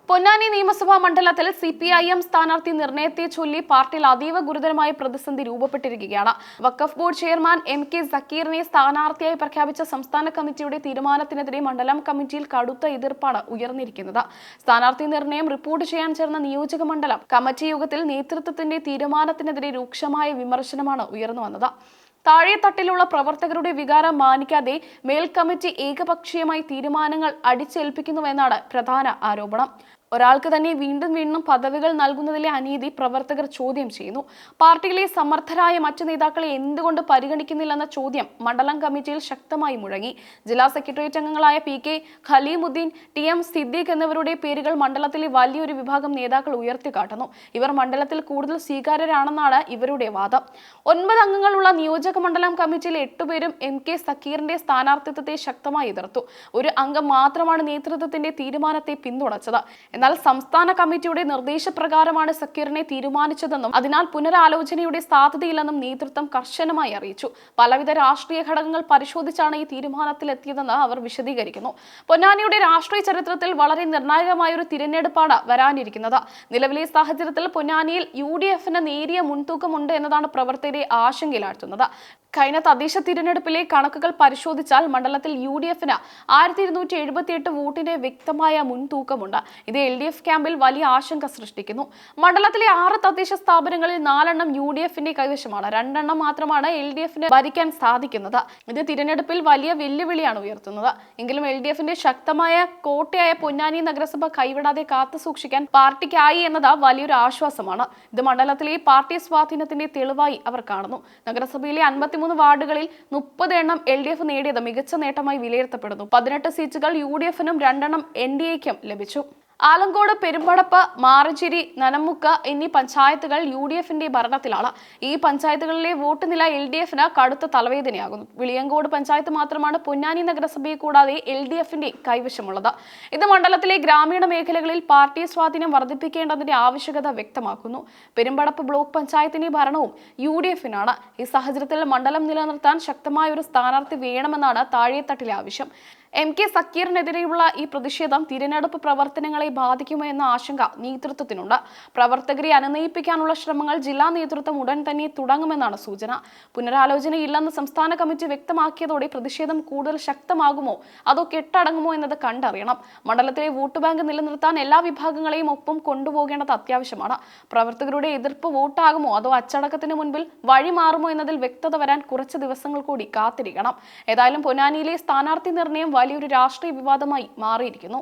പൊന്നാനി നിയമസഭാ മണ്ഡലത്തിൽ CPIM സ്ഥാനാർത്ഥി നിർണയത്തെ ചൊല്ലി പാർട്ടിയിൽ അതീവ ഗുരുതരമായ പ്രതിസന്ധി രൂപപ്പെട്ടിരിക്കുകയാണ്. വഖഫ് ബോർഡ് ചെയർമാൻ MK സക്കീറിനെ സ്ഥാനാർത്ഥിയായി പ്രഖ്യാപിച്ച സംസ്ഥാന കമ്മിറ്റിയുടെ തീരുമാനത്തിനെതിരെ മണ്ഡലം കമ്മിറ്റിയിൽ കടുത്ത എതിർപ്പാണ് ഉയർന്നിരിക്കുന്നത്. സ്ഥാനാർത്ഥി നിർണയം റിപ്പോർട്ട് ചെയ്യാൻ ചേർന്ന നിയോജക മണ്ഡലം കമ്മിറ്റി യോഗത്തിൽ നേതൃത്വത്തിന്റെ തീരുമാനത്തിനെതിരെ രൂക്ഷമായ വിമർശനമാണ് ഉയർന്നു വന്നത്. താഴെത്തട്ടിലുള്ള പ്രവർത്തകരുടെ വികാരം മാനിക്കാതെ മേൽക്കമ്മിറ്റി ഏകപക്ഷീയമായി തീരുമാനങ്ങൾ അടിച്ചേൽപ്പിക്കുന്നുവെന്നാണ് പ്രധാന ആരോപണം. ഒരാൾക്ക് തന്നെ വീണ്ടും വീണ്ടും പദവികൾ നൽകുന്നതിലെ അനീതി പ്രവർത്തകർ ചോദ്യം ചെയ്യുന്നു. പാർട്ടിയിലെ സമർത്ഥരായ മറ്റു നേതാക്കളെ എന്തുകൊണ്ട് പരിഗണിക്കുന്നില്ലെന്ന ചോദ്യം മണ്ഡലം കമ്മിറ്റിയിൽ ശക്തമായി മുഴങ്ങി. ജില്ലാ സെക്രട്ടേറിയറ്റ് അംഗങ്ങളായ PK ഖലീമുദ്ദീൻ, TM സിദ്ദീഖ് എന്നിവരുടെ പേരുകൾ മണ്ഡലത്തിലെ വലിയൊരു വിഭാഗം നേതാക്കൾ ഉയർത്തിക്കാട്ടുന്നു. ഇവർ മണ്ഡലത്തിൽ കൂടുതൽ സ്വീകാര്യരാണെന്നാണ് ഇവരുടെ വാദം. 9 അംഗങ്ങളുള്ള നിയോജക മണ്ഡലം കമ്മിറ്റിയിലെ 8 പേരും MK സക്കീറിന്റെ സ്ഥാനാർത്ഥിത്വത്തെ ശക്തമായി എതിർത്തു. ഒരു അംഗം മാത്രമാണ് നേതൃത്വത്തിന്റെ തീരുമാനത്തെ പിന്തുണച്ചത്. എന്നാൽ സംസ്ഥാന കമ്മിറ്റിയുടെ നിർദ്ദേശപ്രകാരമാണ് സക്കീറിനെ തീരുമാനിച്ചതെന്നും അതിനാൽ പുനരാലോചനയുടെ സാധ്യതയില്ലെന്നും നേതൃത്വം കർശനമായി അറിയിച്ചു. പലവിധ രാഷ്ട്രീയ ഘടകങ്ങൾ പരിശോധിച്ചാണ് ഈ തീരുമാനത്തിലെത്തിയതെന്ന് അവർ വിശദീകരിക്കുന്നു. പൊന്നാനിയുടെ രാഷ്ട്രീയ ചരിത്രത്തിൽ വളരെ നിർണായകമായ ഒരു തിരഞ്ഞെടുപ്പാണ് വരാനിരിക്കുന്നത്. നിലവിലെ സാഹചര്യത്തിൽ പൊന്നാനിയിൽ UDFന് നേരിയ മുൻതൂക്കമുണ്ട് എന്നതാണ് പ്രവർത്തകരെ ആശങ്കയിലാഴ്ത്തുന്നത്. കഴിഞ്ഞ തദ്ദേശ തിരഞ്ഞെടുപ്പിലെ കണക്കുകൾ പരിശോധിച്ചാൽ മണ്ഡലത്തിൽ UDFന് 1278 വോട്ടിന്റെ വ്യക്തമായ മുൻതൂക്കമുണ്ട്. ഇത് LDF ക്യാമ്പിൽ വലിയ ആശങ്ക സൃഷ്ടിക്കുന്നു. മണ്ഡലത്തിലെ 6 തദ്ദേശ സ്ഥാപനങ്ങളിൽ 4 എണ്ണം UDFന്റെ കൈവശമാണ്. 2 എണ്ണം മാത്രമാണ് LDFന് ഭരിക്കാൻ സാധിക്കുന്നത്. ഇത് തിരഞ്ഞെടുപ്പിൽ വലിയ വെല്ലുവിളിയാണ് ഉയർത്തുന്നത്. എങ്കിലും LDFന്റെ ശക്തമായ കോട്ടയായ പൊന്നാനി നഗരസഭ കൈവിടാതെ കാത്തുസൂക്ഷിക്കാൻ പാർട്ടിക്കായി എന്നത് വലിയൊരു ആശ്വാസമാണ്. ഇത് മണ്ഡലത്തിലെ പാർട്ടി സ്വാധീനത്തിന്റെ തെളിവായി അവർ കാണുന്നു. നഗരസഭയിലെ 53 വാർഡുകളിൽ 30 എണ്ണം LDF നേടിയത് മികച്ച നേട്ടമായി വിലയിരുത്തപ്പെടുന്നു. 18 സീറ്റുകൾ UDFനും 2 എണ്ണം NDAയ്ക്കും ലഭിച്ചു. ആലങ്കോട്, പെരുമ്പടപ്പ്, മാറഞ്ചേരി, നനമുക്ക് എന്നീ പഞ്ചായത്തുകൾ UDFന്റെ ഭരണത്തിലാണ്. ഈ പഞ്ചായത്തുകളിലെ വോട്ട് നില LDFന് കടുത്ത തലവേദനയാകുന്നു. വിളിയങ്കോട് പഞ്ചായത്ത് മാത്രമാണ് പൊന്നാനി നഗരസഭയെ കൂടാതെ LDFന്റെ കൈവശമുള്ളത്. ഇത് മണ്ഡലത്തിലെ ഗ്രാമീണ മേഖലകളിൽ പാർട്ടി സ്വാധീനം വർദ്ധിപ്പിക്കേണ്ടതിന്റെ ആവശ്യകത വ്യക്തമാക്കുന്നു. പെരുമ്പടപ്പ് ബ്ലോക്ക് പഞ്ചായത്തിന്റെ ഭരണവും UDFനാണ്. ഈ സാഹചര്യത്തിൽ മണ്ഡലം നിലനിർത്താൻ ശക്തമായ ഒരു സ്ഥാനാർത്ഥി വേണമെന്നാണ് താഴെത്തട്ടിലെ ആവശ്യം. MK സക്കീറിനെതിരെയുള്ള ഈ പ്രതിഷേധം തിരഞ്ഞെടുപ്പ് പ്രവർത്തനങ്ങളെ ബാധിക്കുമോ എന്ന ആശങ്ക നേതൃത്വത്തിനുണ്ട്. പ്രവർത്തകരെ അനുനയിപ്പിക്കാനുള്ള ശ്രമങ്ങൾ ജില്ലാ നേതൃത്വം ഉടൻ തന്നെ തുടങ്ങുമെന്നാണ് സൂചന. പുനരാലോചനയില്ലെന്ന് സംസ്ഥാന കമ്മിറ്റി വ്യക്തമാക്കിയതോടെ പ്രതിഷേധം കൂടുതൽ ശക്തമാകുമോ അതോ കെട്ടടങ്ങുമോ എന്നത് കണ്ടറിയണം. മണ്ഡലത്തിലെ വോട്ട് ബാങ്ക് നിലനിർത്താൻ എല്ലാ വിഭാഗങ്ങളെയും ഒപ്പം കൊണ്ടുപോകേണ്ടത് അത്യാവശ്യമാണ്. പ്രവർത്തകരുടെ എതിർപ്പ് വോട്ടാകുമോ അതോ അച്ചടക്കത്തിന് മുൻപിൽ വഴിമാറുമോ എന്നതിൽ വ്യക്തത വരാൻ കുറച്ച് ദിവസങ്ങൾ കൂടി കാത്തിരിക്കണം. ഏതായാലും പൊന്നാനിയിലെ സ്ഥാനാർത്ഥി നിർണയം വലിയൊരു രാഷ്ട്രീയ വിവാദമായി മാറിയിരിക്കുന്നു.